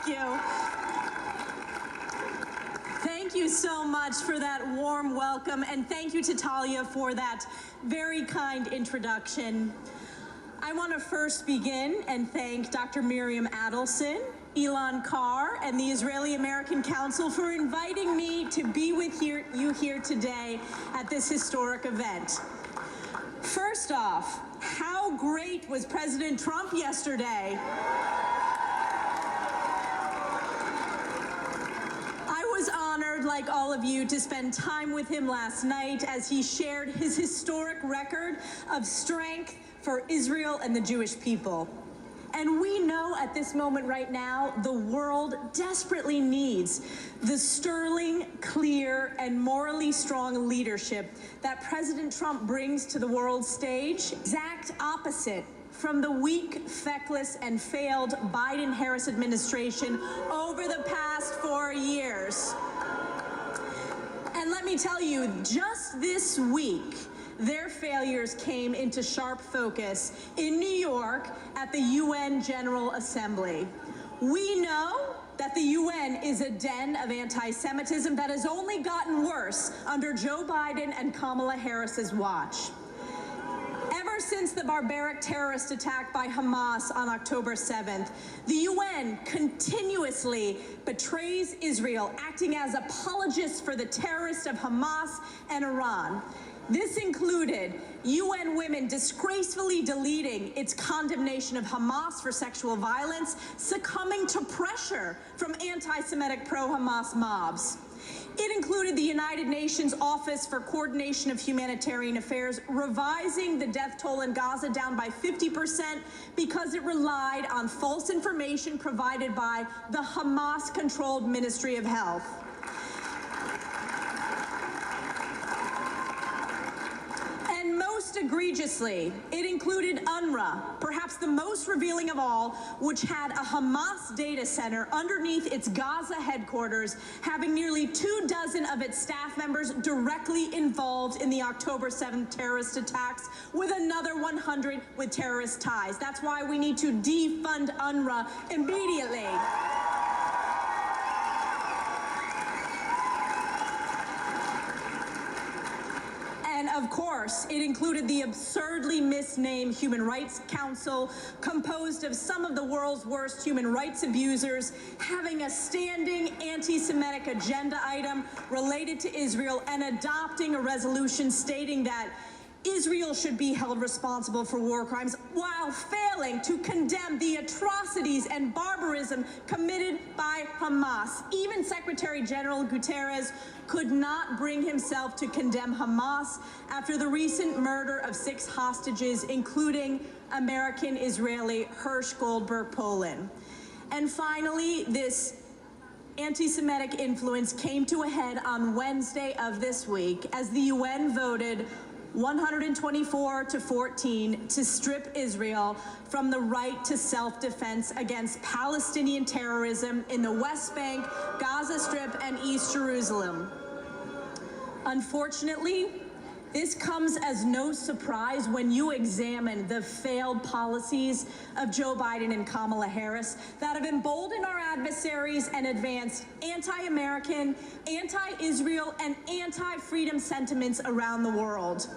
Thank you. Thank you so much for that warm welcome, and thank you to Talia for that very kind introduction. I want to first begin and thank Dr. Miriam Adelson, Elon Carr, and the Israeli-American Council for inviting me to be with you here today at this historic event. First off, how great was President Trump yesterday? I was honored, like all of you, to spend time with him last night as he shared his historic record of strength for Israel and the Jewish people. And we know at this moment right now, the world desperately needs the sterling, clear, and morally strong leadership that President Trump brings to the world stage. Exact opposite from the weak, feckless, and failed Biden-Harris administration over the past 4 years. And let me tell you, just this week, their failures came into sharp focus in New York at the UN General Assembly. We know that the UN is a den of anti-Semitism that has only gotten worse under Joe Biden and Kamala Harris's watch. Ever since the barbaric terrorist attack by Hamas on October 7th, the UN continuously betrays Israel, acting as apologists for the terrorists of Hamas and Iran. This included UN Women disgracefully deleting its condemnation of Hamas for sexual violence, succumbing to pressure from anti-Semitic pro-Hamas mobs. It included the United Nations Office for Coordination of Humanitarian Affairs revising the death toll in Gaza down by 50% because it relied on false information provided by the Hamas-controlled Ministry of Health. Most egregiously, it included UNRWA, perhaps the most revealing of all, which had a Hamas data center underneath its Gaza headquarters, having nearly 24 of its staff members directly involved in the October 7th terrorist attacks, with another 100 with terrorist ties. That's why we need to defund UNRWA immediately. And of course, it included the absurdly misnamed Human Rights Council, composed of some of the world's worst human rights abusers, having a standing anti-Semitic agenda item related to Israel and adopting a resolution stating that Israel should be held responsible for war crimes while failing to condemn the atrocities and barbarism committed by Hamas. Even Secretary General Guterres could not bring himself to condemn Hamas after the recent murder of 6 hostages, including American-Israeli Hersh Goldberg Polin. And finally, this anti-Semitic influence came to a head on Wednesday of this week as the UN voted 124 to 14 to strip Israel from the right to self-defense against Palestinian terrorism in the West Bank, Gaza Strip, and East Jerusalem. Unfortunately, this comes as no surprise when you examine the failed policies of Joe Biden and Kamala Harris that have emboldened our adversaries and advanced anti-American, anti-Israel, and anti-freedom sentiments around the world.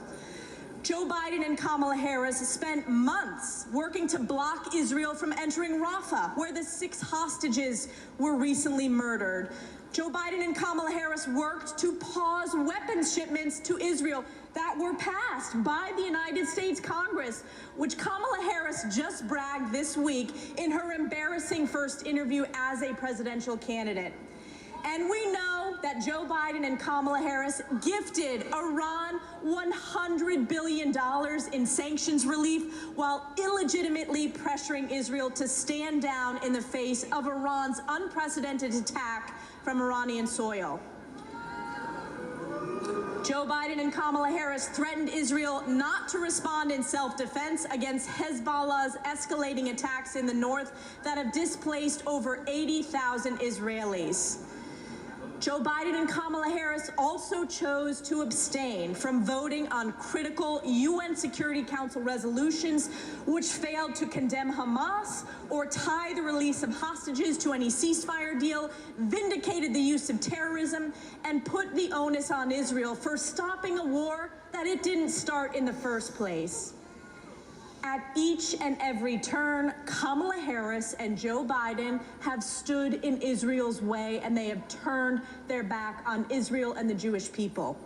Joe Biden and Kamala Harris spent months working to block Israel from entering Rafah, where the 6 hostages were recently murdered. Joe Biden and Kamala Harris worked to pause weapons shipments to Israel that were passed by the United States Congress, which Kamala Harris just bragged this week in her embarrassing first interview as a presidential candidate. And we know that Joe Biden and Kamala Harris gifted Iran $100 billion in sanctions relief while illegitimately pressuring Israel to stand down in the face of Iran's unprecedented attack from Iranian soil. Joe Biden and Kamala Harris threatened Israel not to respond in self-defense against Hezbollah's escalating attacks in the north that have displaced over 80,000 Israelis. Joe Biden and Kamala Harris also chose to abstain from voting on critical UN Security Council resolutions which failed to condemn Hamas or tie the release of hostages to any ceasefire deal, vindicated the use of terrorism, and put the onus on Israel for stopping a war that it didn't start in the first place. At each and every turn, Kamala Harris and Joe Biden have stood in Israel's way, and they have turned their back on Israel and the Jewish people.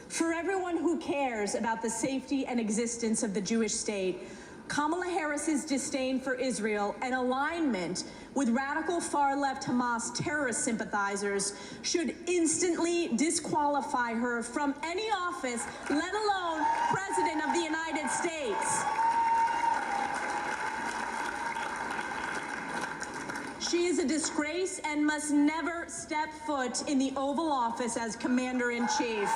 For everyone who cares about the safety and existence of the Jewish state, Kamala Harris's disdain for Israel and alignment with radical far-left Hamas terrorist sympathizers should instantly disqualify her from any office, let alone President of the United States. She is a disgrace and must never step foot in the Oval Office as Commander-in-Chief.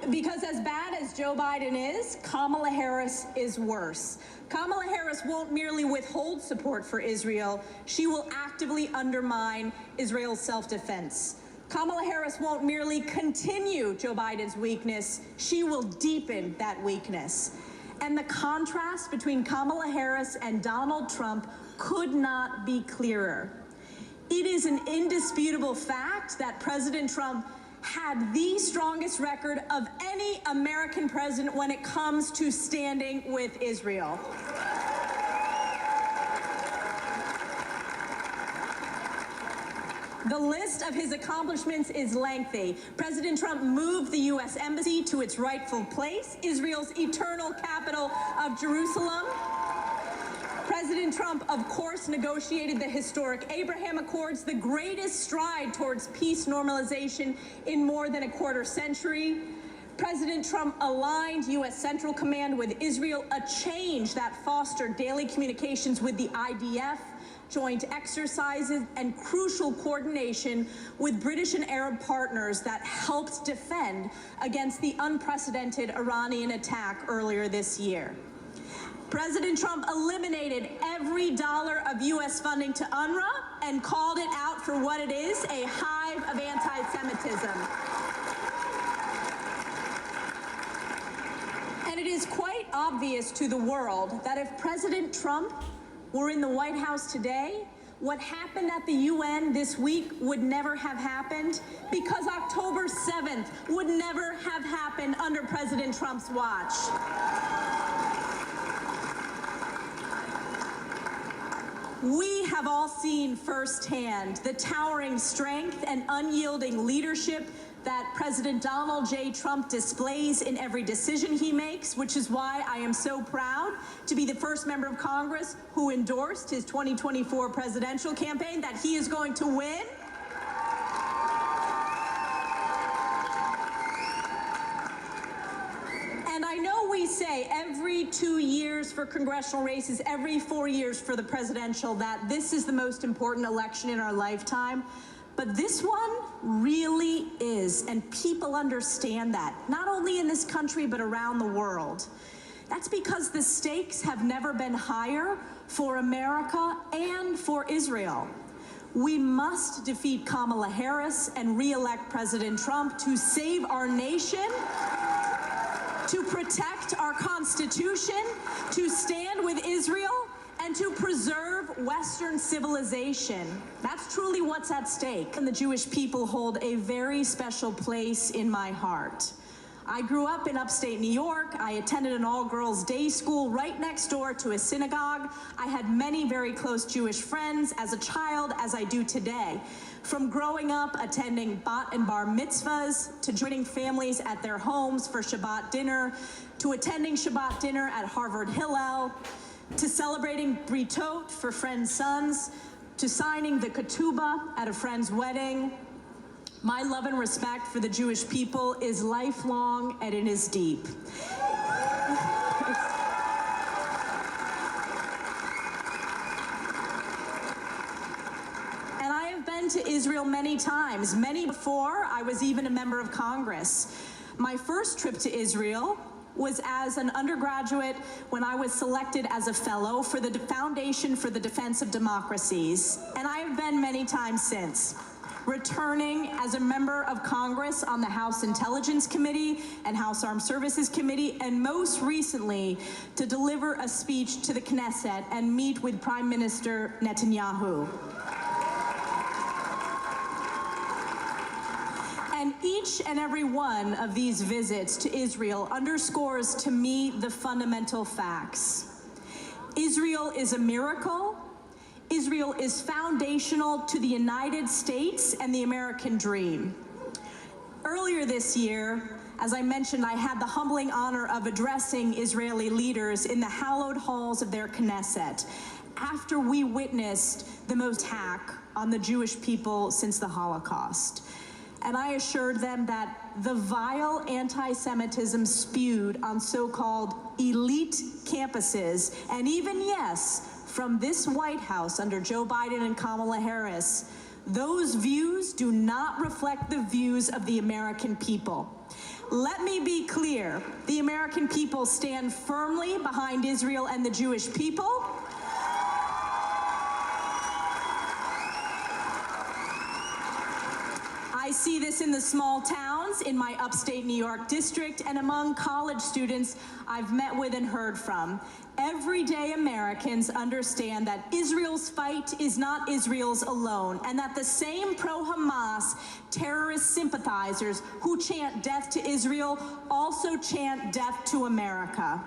Because as bad as Joe Biden is, Kamala Harris is worse. Kamala Harris won't merely withhold support for Israel, she will actively undermine Israel's self-defense. Kamala Harris won't merely continue Joe Biden's weakness, she will deepen that weakness. And the contrast between Kamala Harris and Donald Trump could not be clearer. It is an indisputable fact that President Trump had the strongest record of any American president when it comes to standing with Israel. The list of his accomplishments is lengthy. President Trump moved the U.S. Embassy to its rightful place, Israel's eternal capital of Jerusalem. President Trump, of course, negotiated the historic Abraham Accords, the greatest stride towards peace normalization in more than a quarter century. President Trump aligned U.S. Central Command with Israel, a change that fostered daily communications with the IDF, joint exercises, and crucial coordination with British and Arab partners that helped defend against the unprecedented Iranian attack earlier this year. President Trump eliminated every dollar of U.S. funding to UNRWA and called it out for what it is, a hive of anti-Semitism. And it is quite obvious to the world that if President Trump were in the White House today, what happened at the UN this week would never have happened because October 7th would never have happened under President Trump's watch. We have all seen firsthand the towering strength and unyielding leadership that President Donald J. Trump displays in every decision he makes, which is why I am so proud to be the first member of Congress who endorsed his 2024 presidential campaign that he is going to win. And I know we say every 2 years for congressional races, every 4 years for the presidential, that this is the most important election in our lifetime. But this one really is, and people understand that, not only in this country, but around the world. That's because the stakes have never been higher for America and for Israel. We must defeat Kamala Harris and re-elect President Trump to save our nation, to protect our Constitution, to stand with Israel, and to preserve Western civilization. That's truly what's at stake. And the Jewish people hold a very special place in my heart. I grew up in upstate New York. I attended an all-girls day school right next door to a synagogue. I had many very close Jewish friends as a child, as I do today. From growing up attending bat and bar mitzvahs, to joining families at their homes for Shabbat dinner, to attending Shabbat dinner at Harvard Hillel, to celebrating britot for friends' sons, to signing the ketubah at a friend's wedding. My love and respect for the Jewish people is lifelong and it is deep. And I have been to Israel many times, many before I was even a member of Congress. My first trip to Israel was as an undergraduate when I was selected as a fellow for the Foundation for the Defense of Democracies, and I have been many times since, returning as a member of Congress on the House Intelligence Committee and House Armed Services Committee, and most recently to deliver a speech to the Knesset and meet with Prime Minister Netanyahu. And each and every one of these visits to Israel underscores to me the fundamental facts. Israel is a miracle. Israel is foundational to the United States and the American dream. Earlier this year, as I mentioned, I had the humbling honor of addressing Israeli leaders in the hallowed halls of their Knesset after we witnessed the most attack on the Jewish people since the Holocaust. And I assured them that the vile anti-Semitism spewed on so-called elite campuses, and even, yes, from this White House under Joe Biden and Kamala Harris, those views do not reflect the views of the American people. Let me be clear, the American people stand firmly behind Israel and the Jewish people. I see this in the small towns in my upstate New York district and among college students I've met with and heard from. Everyday Americans understand that Israel's fight is not Israel's alone, and that the same pro-Hamas terrorist sympathizers who chant death to Israel also chant death to America.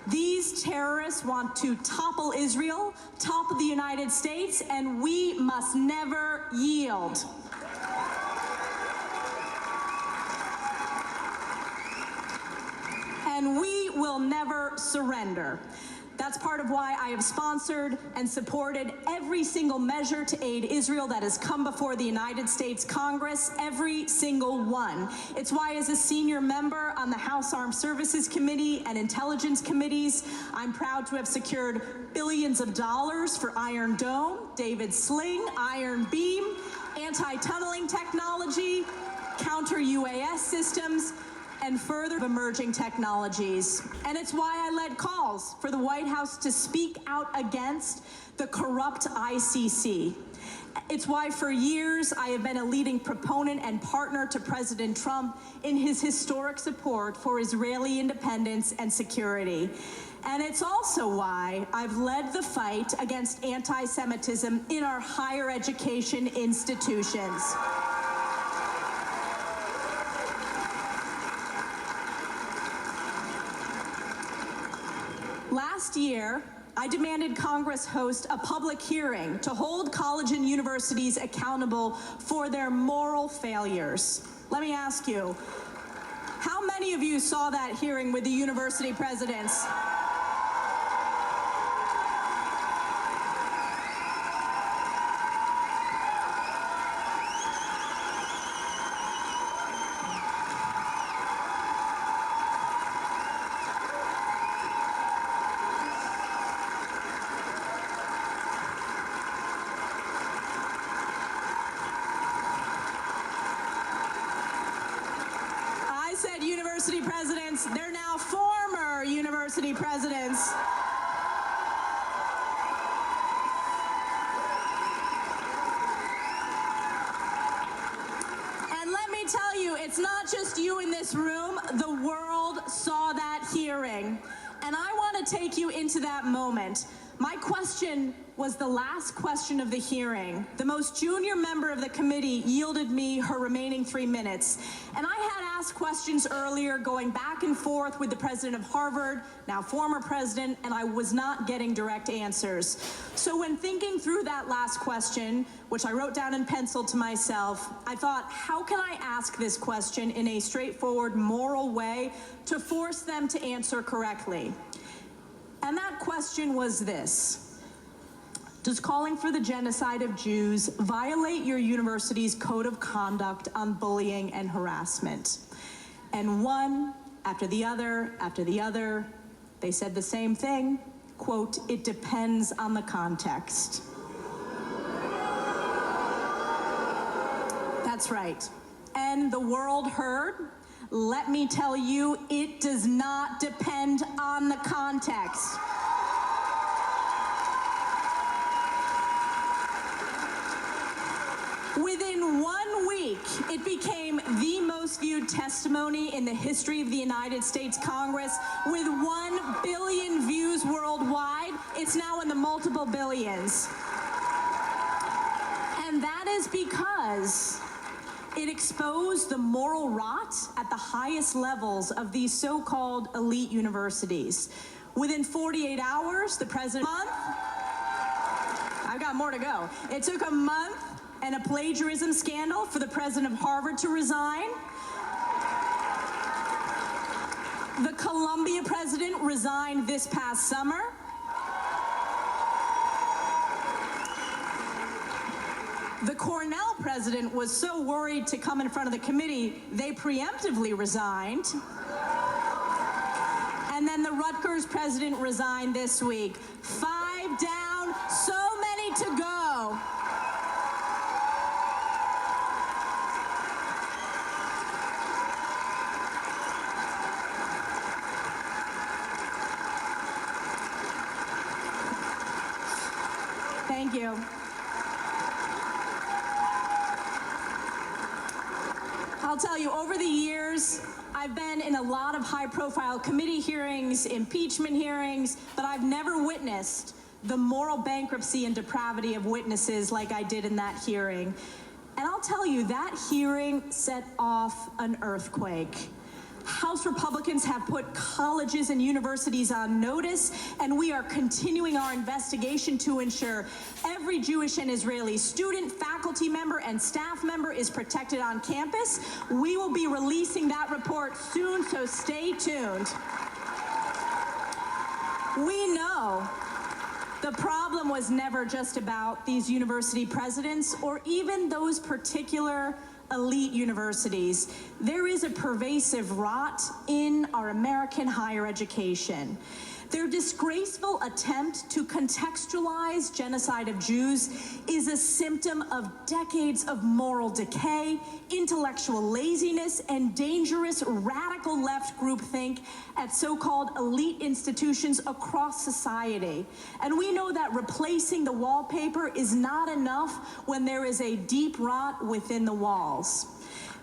These terrorists want to topple Israel, topple the United States, and we must never yield. And we will never surrender. That's part of why I have sponsored and supported every single measure to aid Israel that has come before the United States Congress, every single one. It's why, as a senior member on the House Armed Services Committee and Intelligence Committees, I'm proud to have secured billions of dollars for Iron Dome, David Sling, Iron Beam, anti-tunneling technology, counter-UAS systems, and further emerging technologies. And it's why I led calls for the White House to speak out against the corrupt ICC. It's why for years I have been a leading proponent and partner to President Trump in his historic support for Israeli independence and security. And it's also why I've led the fight against anti-Semitism in our higher education institutions. Last year, I demanded Congress host a public hearing to hold college and universities accountable for their moral failures. Let me ask you, how many of you saw that hearing with the university presidents? University presidents, they're now former university presidents. And let me tell you, it's not just you in this room. The world saw that hearing. And I want to take you into that moment. My question was the last question of the hearing. The most junior member of the committee yielded me her remaining 3 minutes. And I had asked questions earlier, going back and forth with the president of Harvard, now former president, and I was not getting direct answers. So when thinking through that last question, which I wrote down in pencil to myself, I thought, how can I ask this question in a straightforward, moral way to force them to answer correctly? And that question was this: does calling for the genocide of Jews violate your university's code of conduct on bullying and harassment? And one after the other, they said the same thing, quote, "It depends on the context." That's right. And the world heard. Let me tell you, it does not depend on the context. Within 1 week, it became the most viewed testimony in the history of the United States Congress, with 1 billion views worldwide. It's now in the multiple billions. And that is because it exposed the moral rot at the highest levels of these so-called elite universities. Within 48 hours, the president, I've got more to go. It took a month and a plagiarism scandal for the president of Harvard to resign. The Columbia president resigned this past summer. The Cornell president was so worried to come in front of the committee, they preemptively resigned. And then the Rutgers president resigned this week. 5 down, so many to go. Thank you. I'll tell you, over the years, I've been in a lot of high-profile committee hearings, impeachment hearings, but I've never witnessed the moral bankruptcy and depravity of witnesses like I did in that hearing. And I'll tell you, that hearing set off an earthquake. House Republicans have put colleges and universities on notice, and we are continuing our investigation to ensure every Jewish and Israeli student, faculty member, and staff member is protected on campus. We will be releasing that report soon, so stay tuned. We know the problem was never just about these university presidents or even those particular elite universities. There is a pervasive rot in our American higher education. Their disgraceful attempt to contextualize genocide of Jews is a symptom of decades of moral decay, intellectual laziness, and dangerous radical left groupthink at so-called elite institutions across society. And we know that replacing the wallpaper is not enough when there is a deep rot within the walls.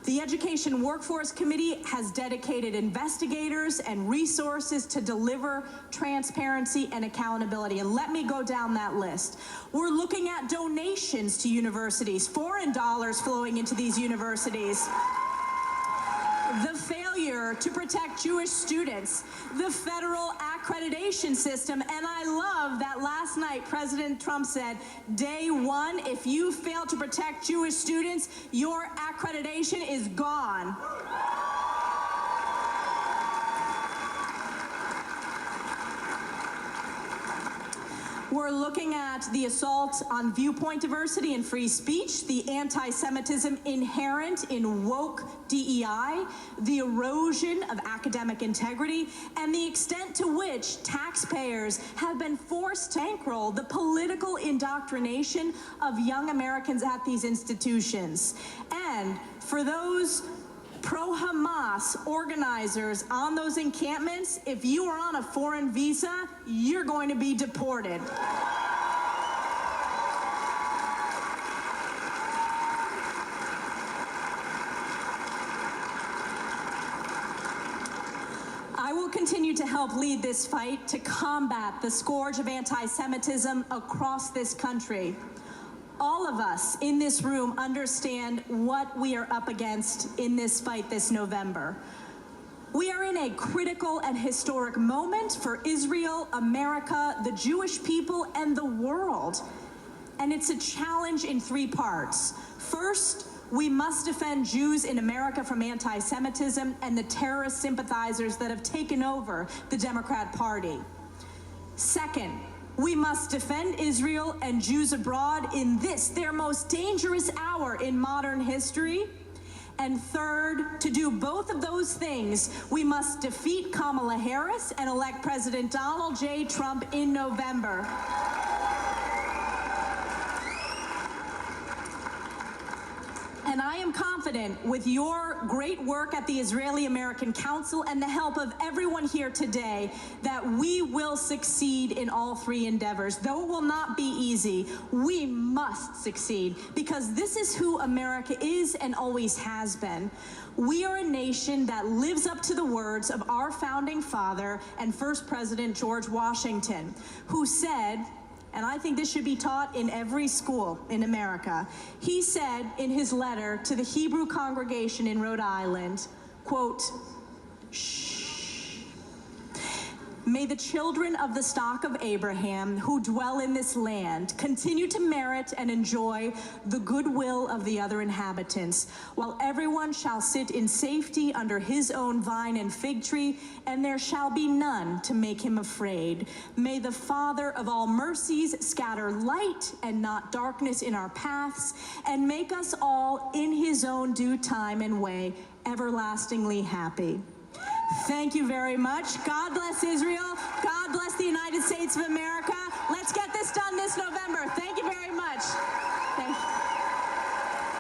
The Education Workforce Committee has dedicated investigators and resources to deliver transparency and accountability. And let me go down that list. We're looking at donations to universities, foreign dollars flowing into these universities. The failure to protect Jewish students, the federal accreditation system, and I love that last night President Trump said, day one, if you fail to protect Jewish students, your accreditation is gone. We're looking at the assault on viewpoint diversity and free speech, the anti-Semitism inherent in woke DEI, the erosion of academic integrity, and the extent to which taxpayers have been forced to bankroll the political indoctrination of young Americans at these institutions. And for those pro-Hamas organizers on those encampments, if you are on a foreign visa, you're going to be deported. I will continue to help lead this fight to combat the scourge of anti-Semitism across this country. All of us in this room understand what we are up against in this fight this November. We are in a critical and historic moment for Israel, America, the Jewish people, and the world. And it's a challenge in 3 parts. First, we must defend Jews in America from anti-Semitism and the terrorist sympathizers that have taken over the Democrat Party. Second, we must defend Israel and Jews abroad in this, their most dangerous hour in modern history. And third, to do both of those things, we must defeat Kamala Harris and elect President Donald J. Trump in November. And I am confident with your great work at the Israeli-American Council and the help of everyone here today that we will succeed in all three endeavors. Though it will not be easy, we must succeed because this is who America is and always has been. We are a nation that lives up to the words of our founding father and first President George Washington, who said, and I think this should be taught in every school in America. He said in his letter to the Hebrew congregation in Rhode Island, quote, "Shh. May the children of the stock of Abraham who dwell in this land continue to merit and enjoy the goodwill of the other inhabitants, while everyone shall sit in safety under his own vine and fig tree, and there shall be none to make him afraid. May the Father of all mercies scatter light and not darkness in our paths, and make us all in his own due time and way everlastingly happy." Thank you very much. God bless Israel. God bless the United States of America. Let's get this done this November. Thank you very much. Thank you.